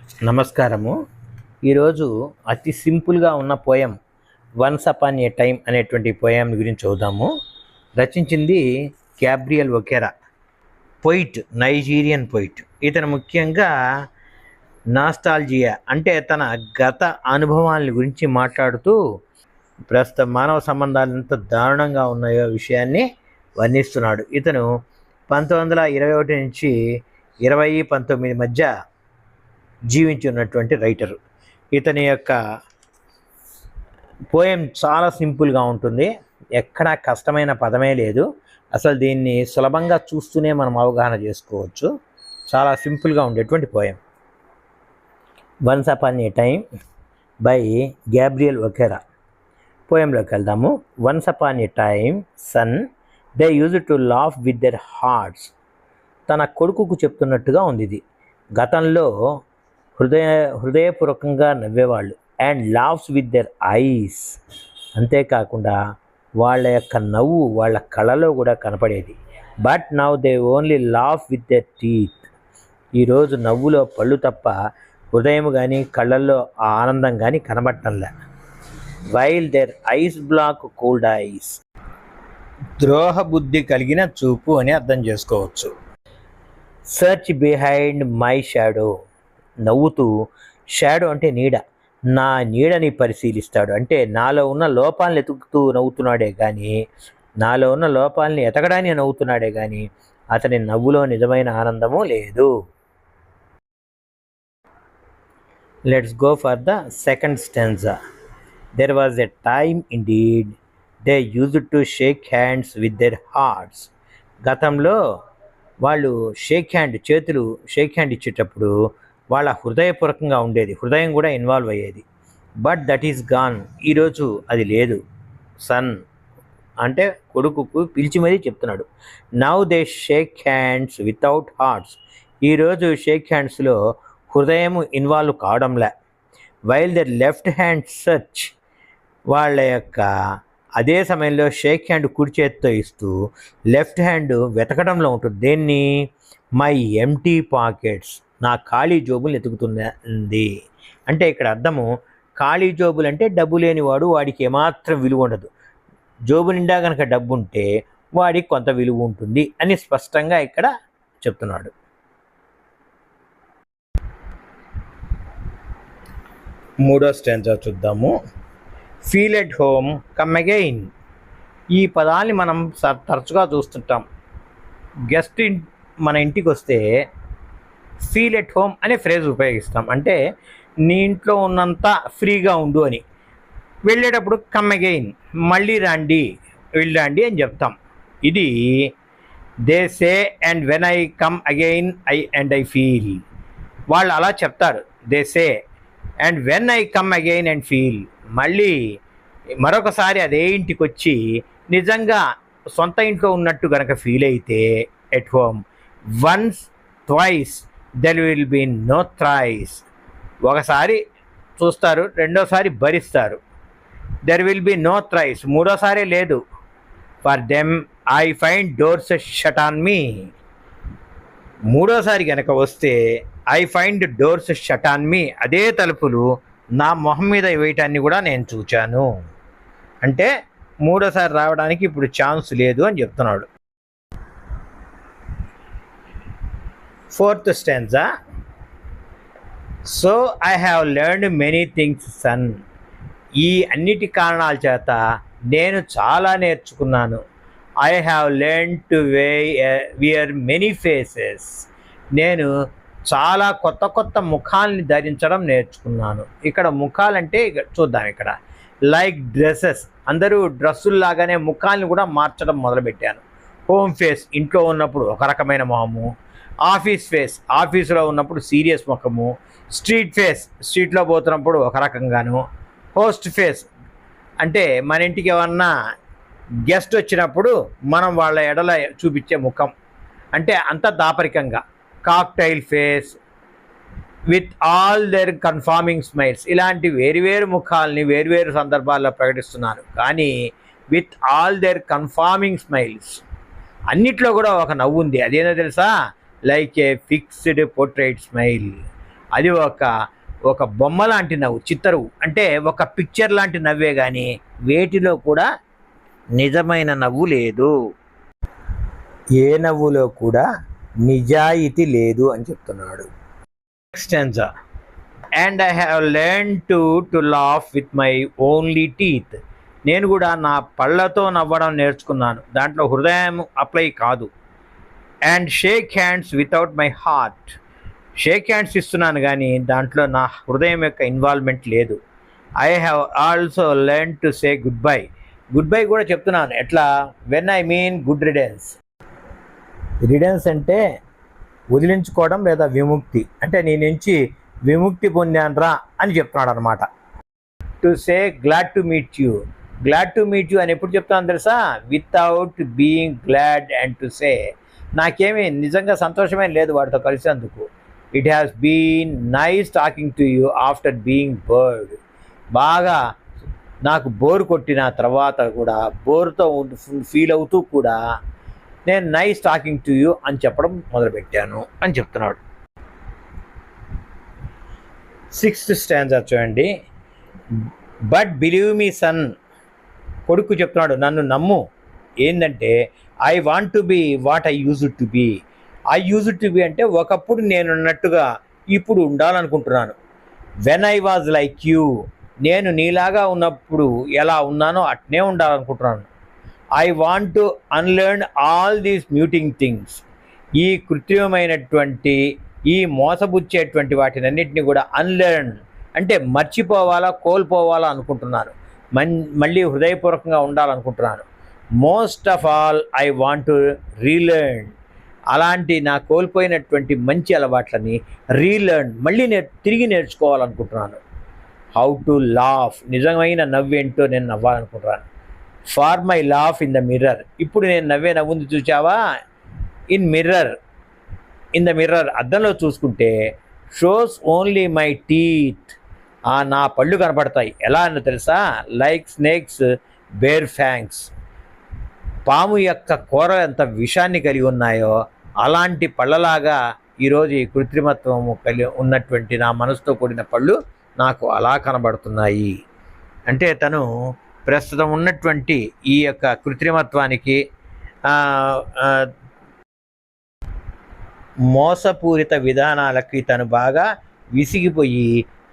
నమస్కారము. ఈరోజు అతి సింపుల్గా ఉన్న పోయం వన్స్ అపాన్ ఏ టైం అనేటువంటి పోయం గురించి చూద్దాము. రచించింది గ్యాబ్రియల్ ఒకేరా, పొయిట్, నైజీరియన్ పొయిట్. ఇతను ముఖ్యంగా నాస్టాల్జియా అంటే తన గత అనుభవాల గురించి మాట్లాడుతూ ప్రస్తుత మానవ సంబంధాలు ఎంత దారుణంగా ఉన్నాయో విషయాన్ని వర్ణిస్తున్నాడు. ఇతను 1921 నుంచి 2019 మధ్య జీవించి ఉన్నటువంటి రైటరు. ఇతని యొక్క పోయం చాలా సింపుల్గా ఉంటుంది, ఎక్కడా కష్టమైన పదమే లేదు. అసలు దీన్ని సులభంగా చూస్తూనే మనం అవగాహన చేసుకోవచ్చు. చాలా సింపుల్గా ఉండేటువంటి poem once upon A time by Gabriel ఒకేరా. పోయంలోకి వెళ్దాము. Once upon A time sun they use to laugh with their hearts. తన కొడుకుకు చెప్తున్నట్టుగా ఉంది ఇది. గతంలో హృదయపూర్వకంగా నవ్వేవాళ్ళు. And laughs with their eyes. అంతేకాకుండా వాళ్ళ యొక్క నవ్వు వాళ్ళ కళ్ళలో కూడా కనపడేది. But now they only laugh with their teeth. ఈరోజు నవ్వులో పళ్ళు తప్ప హృదయం కానీ కళ్ళల్లో ఆ ఆనందం కానీ కనబడటంలే. While their eyes black cold ice. ద్రోహ బుద్ధి కలిగిన చూపు అని అర్థం చేసుకోవచ్చు. Search behind my shadow. నవ్వుతూ, షాడో అంటే నీడ, నా నీడని పరిశీలిస్తాడు. అంటే నాలో ఉన్న లోపాలను ఎతుకుతూ నవ్వుతున్నాడే కానీ, నాలో ఉన్న లోపాలని ఎతకడానికి నవ్వుతున్నాడే కానీ అతని నవ్వులో నిజమైన ఆనందము లేదు. Let's go for the second stanza. There was a time indeed they used to shake hands with there hearts. గతంలో వాళ్ళు షేక్ హ్యాండ్ ఇచ్చేటప్పుడు వాళ్ళ హృదయపూర్వకంగా ఉండేది, హృదయం కూడా ఇన్వాల్వ్ అయ్యేది. But that is gone. ఈరోజు అది లేదు. సన్ అంటే కొడుకుకు పిలిచి మరీ చెప్తున్నాడు. Now they shake hands without hearts. ఈరోజు షేక్ హ్యాండ్స్లో హృదయం involve కావడంలే. While there left hand search. వాళ్ళ యొక్క అదే సమయంలో షేక్ హ్యాండ్ కుడి చేతితో ఇస్తూ లెఫ్ట్ హ్యాండ్ వెతకడంలో ఉంటుంది. దేన్ని? My empty pockets. నా ఖాళీ జోబులు ఎతుకుతుంది. అంటే ఇక్కడ అర్థము, ఖాళీ జోబులు అంటే డబ్బు లేనివాడు, వాడికి ఏమాత్రం విలువ ఉండదు. జోబు నిండా కనుక డబ్బు ఉంటే వాడికి కొంత విలువ ఉంటుంది అని స్పష్టంగా ఇక్కడ చెప్తున్నాడు. మూడో స్టాంజా చూద్దాము. Feel at home come again. ఈ పదాన్ని మనం తరచుగా చూస్తుంటాం. గెస్ట్ మన ఇంటికి వస్తే ఫీల్ ఎట్ హోమ్ అనే ఫ్రేజ్ ఉపయోగిస్తాం. అంటే నీ ఇంట్లో ఉన్నంత ఫ్రీగా ఉండు అని. వెళ్ళేటప్పుడు కమ్ అగైన్, మళ్ళీ రండి, వెళ్ళండి అని చెప్తాం. ఇది they say and when I come again I feel. వాళ్ళు అలా చెప్తారు. They say and when I come again and feel. మళ్ళీ మరొకసారి అదే ఇంటికి వచ్చి నిజంగా సొంత ఇంట్లో ఉన్నట్టు కనుక ఫీల్ అయితే at home. Once twice there will be no thrice. ఒకసారి చూస్తారు, రెండోసారి భరిస్తారు. There will be no thrice. మూడోసారి లేదు. For them I find doors shut on me. మూడోసారి కనుక వస్తే I find doors shut on me. అదే తలుపులు నా మొహం మీద వేయటాన్ని కూడా నేను చూచాను. అంటే మూడోసారి రావడానికి ఇప్పుడు ఛాన్స్ లేదు అని చెప్తున్నాడు. Fourth stanza. So I have learned many things son. ఈ అన్నిటి కారణాల చేత నేను చాలా నేర్చుకున్నాను. I have learn to wear many faces. నేను చాలా కొత్త కొత్త ముఖాలని ధరించడం నేర్చుకున్నాను. ఇక్కడ ముఖాలంటే చూద్దాం. ఇక్కడ లైక్ డ్రెస్సెస్, అందరూ డ్రెస్సుల్లాగానే ముఖాలను కూడా మార్చడం మొదలుపెట్టాను. హోమ్ ఫేస్, ఇంట్లో ఉన్నప్పుడు ఒక రకమైన మొహము. ఆఫీస్ ఫేస్, ఆఫీసులో ఉన్నప్పుడు సీరియస్ ముఖము. స్ట్రీట్ ఫేస్, స్ట్రీట్లో పోతున్నప్పుడు ఒక రకంగాను. హోస్ట్ ఫేస్ అంటే మన ఇంటికి ఏమన్నా గెస్ట్ వచ్చినప్పుడు మనం వాళ్ళ ఎడల చూపించే ముఖం, అంటే అంత దాపరికంగా. Cocktail face with all there conforming smiles. ఇలాంటి వేరువేరు ముఖాలని వేరువేరు సందర్భాల్లో ప్రకటిస్తున్నాను. కానీ with all there conforming smiles, అన్నిట్లో కూడా ఒక నవ్వు ఉంది. అదేదో తెలుసా? లైక్ ఏ ఫిక్స్డ్ పోర్ట్రైట్ స్మైల్. అది ఒక బొమ్మ లాంటి నవ్వు, చిత్తరువు అంటే ఒక పిక్చర్ లాంటి నవ్వే కానీ వేటిలో కూడా నిజమైన నవ్వు లేదు. ఏ నవ్వులో కూడా నిజాయితీ లేదు అని చెప్తున్నాడు. Next stanza. And I have learn to laugh with my only teeth. నేను కూడా నా పళ్ళతో నవ్వడం నేర్చుకున్నాను, దాంట్లో హృదయం అప్లై కాదు. And shake hands without my heart. Shake hands ఇస్తున్నాను కానీ దాంట్లో నా హృదయం యొక్క ఇన్వాల్వ్మెంట్ లేదు. I have also learn to say good bye. Good bye కూడా చెప్తున్నాను. ఎట్లా? When I mean good రిడెన్స్. రిడెన్స్ అంటే వదిలించుకోవడం లేదా విముక్తి, అంటే నీ నుంచి విముక్తి పొందాన్రా అని చెప్తున్నాడు అనమాట. To say glad to meet you. Glad to meet you అని ఎప్పుడు చెప్తాను తెలుసా? Without being glad and to say. నాకేమీ నిజంగా సంతోషమే లేదు వాడితో కలిసేందుకు. It has been nice talking to you after being bored. బాగా నాకు బోర్ కొట్టిన తర్వాత కూడా, బోర్తో ఫీల్ అవుతూ కూడా నేను నైస్ టాకింగ్ టు యూ అని చెప్పడం మొదలుపెట్టాను అని చెప్తున్నాడు. 6th స్టాంజా చూడండి. But believe me sun. కొడుకు చెప్తున్నాడు, నన్ను నమ్ము. ఏంటంటే I want to be what I used to be. I used to be అంటే ఒకప్పుడు నేనున్నట్టుగా ఇప్పుడు ఉండాలనుకుంటున్నాను. When I was like you. నేను నీలాగా ఉన్నప్పుడు ఎలా ఉన్నానో అట్నే ఉండాలనుకుంటున్నాను. I want to unlearn all these muting things. ఈ కృత్రిమమైనటువంటి, ఈ మోసబుచ్చేటువంటి వాటినన్నింటినీ కూడా అన్లెర్న్ అంటే మర్చిపోవాలా, కోల్పోవాలా అనుకుంటున్నాను. మళ్ళీ హృదయపూర్వకంగా ఉండాలనుకుంటున్నాను. Most of all I want to రీలెర్న్. అలాంటి నా కోల్పోయినటువంటి మంచి అలవాట్లని రీలెర్న్, మళ్ళీ తిరిగి నేర్చుకోవాలనుకుంటున్నాను. How to laugh. నిజమైన నవ్వేంటో నేను నవ్వాలనుకుంటున్నాను. For my laugh in the mirror. ఇప్పుడు నేను నవ్వుంది చూచావా? ఇన్ ద మిర్రర్ అద్దంలో చూసుకుంటే షోస్ ఓన్లీ మై టీత్. నా పళ్ళు కనపడతాయి. ఎలా అన్న తెలుసా? Like snakes bare fangs. పాము యొక్క కూర ఎంత విషాన్ని కలిగి ఉన్నాయో అలాంటి పళ్ళలాగా ఈరోజు ఈ కృత్రిమత్వము ఉన్నటువంటి నా మనసుతో కూడిన పళ్ళు నాకు అలా కనబడుతున్నాయి. అంటే తను ప్రస్తుతం ఉన్నటువంటి ఈ యొక్క కృత్రిమత్వానికి, మోసపూరిత విధానాలకి తను బాగా విసిగిపోయి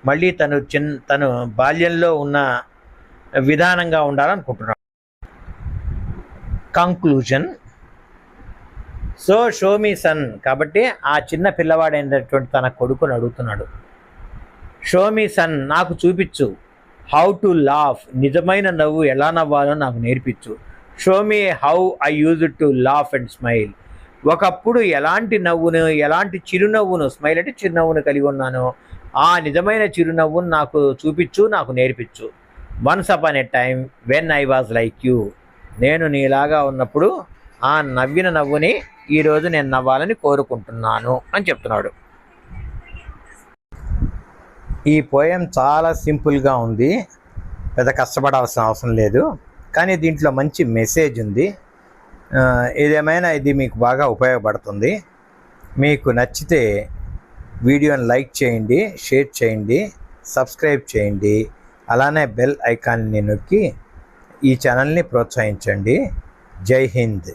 మళ్ళీ తను బాల్యంలో ఉన్న విధానంగా ఉండాలనుకుంటున్నాడు. Conclusion. So show me sun. కాబట్టి ఆ చిన్న పిల్లవాడైనటువంటి తన కొడుకుని అడుగుతున్నాడు, షో మీ సన్, నాకు చూపించు. How to laugh. నిజమైన నవ్వు ఎలా నవ్వాలో నాకు నేర్పించు. Show me how I use to laugh and smile. ఒకప్పుడు ఎలాంటి నవ్వును, ఎలాంటి చిరునవ్వును, స్మైల్ అంటే చిరునవ్వును కలిగి ఉన్నాను, ఆ నిజమైన చిరునవ్వును నాకు చూపించు, నాకు నేర్పించు. Once upon a time when I was like you. నేను నీలాగా ఉన్నప్పుడు ఆ నవ్విన నవ్వుని ఈరోజు నేను నవ్వాలని కోరుకుంటున్నాను అని చెప్తున్నాడు. ఈ పోయం చాలా సింపుల్గా ఉంది, పెద్ద కష్టపడాల్సిన అవసరం లేదు, కానీ దీంట్లో మంచి మెసేజ్ ఉంది. ఏదేమైనా ఇది మీకు బాగా ఉపయోగపడుతుంది. మీకు నచ్చితే వీడియోని లైక్ చేయండి, షేర్ చేయండి, సబ్స్క్రైబ్ చేయండి. అలానే బెల్ ఐకాన్ని నొక్కి ఈ ఛానల్ని ప్రోత్సహించండి. జై హింద్.